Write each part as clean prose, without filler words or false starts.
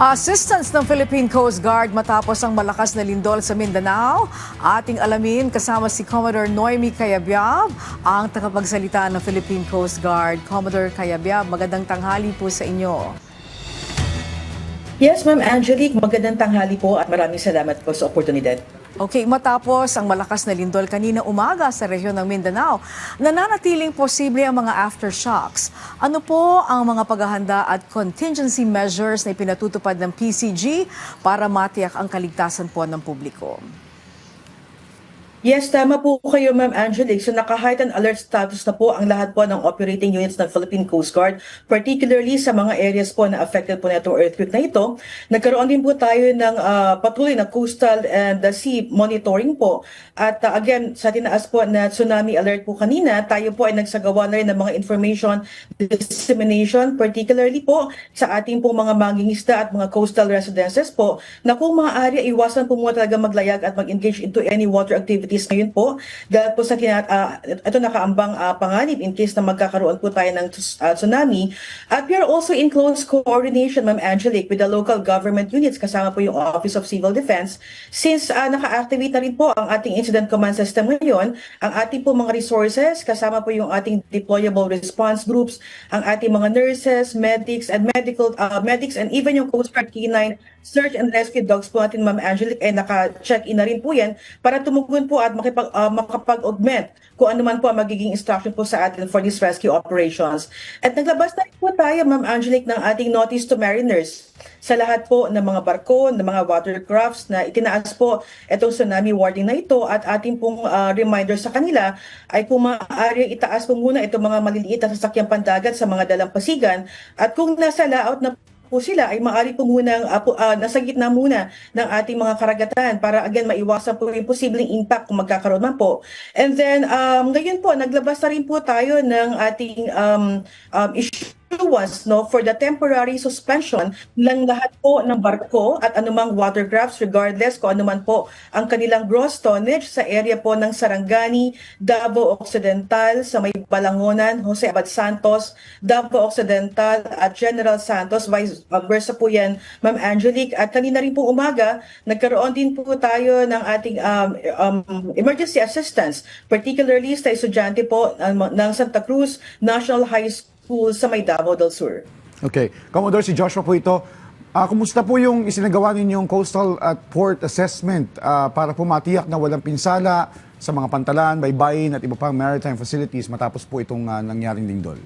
Assistance ng Philippine Coast Guard matapos ang malakas na lindol sa Mindanao. Ating alamin kasama si Commodore Noemi Cayabyab, ang tagapagsalita ng Philippine Coast Guard. Commodore Cayabyab, magandang tanghali po sa inyo. Yes, Ma'am Angelique, magandang tanghali po at maraming salamat po sa oportunidad. Okay, matapos ang malakas na lindol kanina umaga sa rehiyon ng Mindanao, nananatiling posible ang mga aftershocks. Ano po ang mga paghahanda at contingency measures na ipinatutupad ng PCG para matiyak ang kaligtasan po ng publiko? Yes, tama po kayo, Ma'am Angelique. So naka-heightened alert status na po ang lahat po ng operating units ng Philippine Coast Guard, particularly sa mga areas po na affected po na itong earthquake na ito. Nagkaroon din po tayo ng patuloy na coastal and sea monitoring po. At again, sa tinaas po na tsunami alert po kanina, tayo po ay nagsagawa na rin ng mga information dissemination, particularly po sa ating po mga mangingisda at mga coastal residences po, na kung maaari, iwasan po muna talaga maglayag at mag-engage into any water activity ngayon po dahil po sa ito nakaambang panganib in case na magkakaroon po tayo ng tsunami. At we are also in close coordination, Ma'am Angelique, with the local government units kasama po yung Office of Civil Defense since naka-activate na rin po ang ating incident command system ngayon, ang ating po mga resources kasama po yung ating deployable response groups, ang ating mga nurses, medics and medics and even yung Coast Guard K9 search and rescue dogs po natin, Ma'am Angelique, ay naka-check-in na rin po yan para tumugon po at makapag-augment kung ano man po ang magiging instruction po sa atin for these rescue operations. At naglabas na rin po tayo, Ma'am Angelique, ng ating notice to mariners sa lahat po ng mga barko, ng mga watercrafts na itinaas po itong tsunami warning na ito at ating pong reminder sa kanila ay kung maaari itaas po muna itong mga maliliit na sasakyang pandagat sa mga dalampasigan at kung nasa layout na po sila ay maaari po munang nasa gitna muna ng ating mga karagatan para again maiwasan po yung posibleng impact kung magkakaroon man po. And then ngayon po naglabas na rin po tayo ng ating issue for the temporary suspension ng lahat po ng barko at anumang watercrafts regardless kung anuman po ang kanilang gross tonnage sa area po ng Sarangani, Davao Occidental, sa may Balangonan, Jose Abad Santos, Davao Occidental at General Santos, vice versa po yan, Ma'am Angelique. At kanina rin po umaga, nagkaroon din po tayo ng ating emergency assistance, particularly sa estudyante po ng Santa Cruz National High School sa may Davao del Sur. Okay. Commodore, si Joshua po ito. Kumusta po yung isinagawa ninyong coastal at port assessment para po matiyak na walang pinsala sa mga pantalan, baybayin at iba pang maritime facilities matapos po itong nangyaring lindol?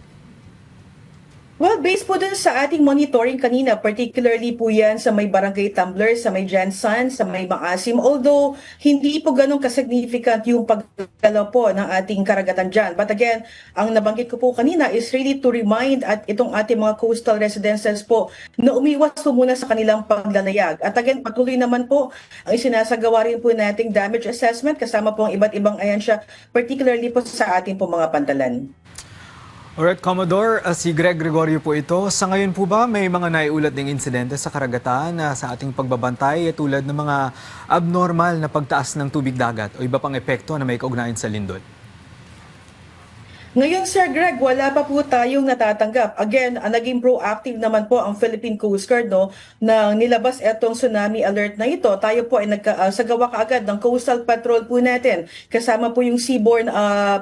Well, based po dun sa ating monitoring kanina, particularly po yan sa may Barangay Tumbler, sa may Jansan, sa may Maasim, although hindi po ganun kasignificant yung paggalaw po ng ating karagatan dyan. But again, ang nabanggit ko po kanina is really to remind at itong ating mga coastal residences po na umiwas po muna sa kanilang paglalayag. At again, patuloy naman po ang isinasagawa rin po nating damage assessment kasama po ang iba't ibang ahensya, particularly po sa ating po mga pantalan. Alright, Commodore, si Greg Gregorio po ito. Sa ngayon po ba may mga naiulat ng insidente sa karagatan sa ating pagbabantay tulad ng mga abnormal na pagtaas ng tubig dagat o iba pang epekto na may kaugnayan sa lindol? Ngayon, Sir Greg, wala pa po tayong natatanggap. Again, naging proactive naman po ang Philippine Coast Guard na nilabas etong tsunami alert na ito. Tayo po ay nagsagawa kaagad ng coastal patrol po natin. Kasama po yung seaborne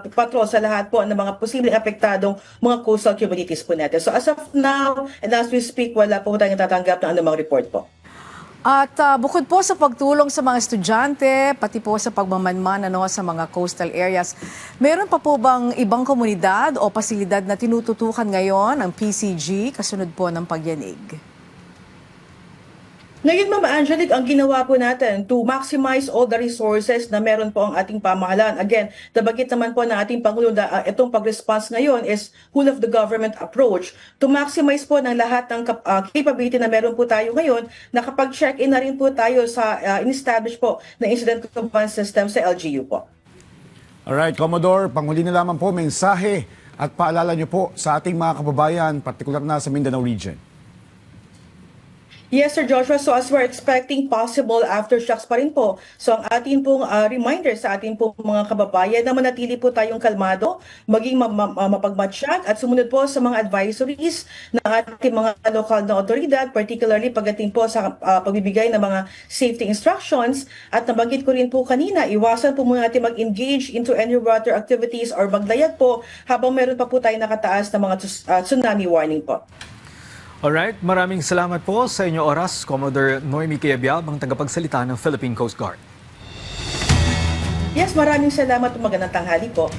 patrol sa lahat po ng mga posibleng apektadong mga coastal communities po natin. So as of now, and as we speak, wala po tayong natatanggap ng anumang report po. At bukod po sa pagtulong sa mga estudyante, pati po sa pagmamanman sa mga coastal areas, meron pa po bang ibang komunidad o pasilidad na tinututukan ngayon ang PCG kasunod po ng pagyanig? Ngayon, Ma'am Angelique, ang ginawa po natin to maximize all the resources na meron po ang ating pamahalaan. Again, nabagit naman po ng ating Pangulo na itong pag-response ngayon is whole of the government approach to maximize po ng lahat ng capability na meron po tayo ngayon na kapag check-in na rin po tayo sa in-establish po na incident command system sa LGU po. Alright, Commodore, panghuli na lamang po, mensahe at paalala niyo po sa ating mga kababayan, partikular na sa Mindanao region. Yes, Sir Joshua. So as we're expecting possible aftershocks pa rin po. So ang atin pong reminder sa ating pong mga kababayan na manatili po tayong kalmado, maging mapagmatsyag at sumunod po sa mga advisories ng ating mga lokal na otoridad, particularly pagdating po sa pagbibigay ng mga safety instructions. At nabanggit ko rin po kanina, iwasan po muna natin mag-engage into any water activities or maglayag po habang meron pa po tayo nakataas na mga tsunami warning po. Alright, maraming salamat po sa inyo oras, Commodore Noemi Quiabiab, ang tagapagsalita ng Philippine Coast Guard. Yes, maraming salamat at magandang tanghali po.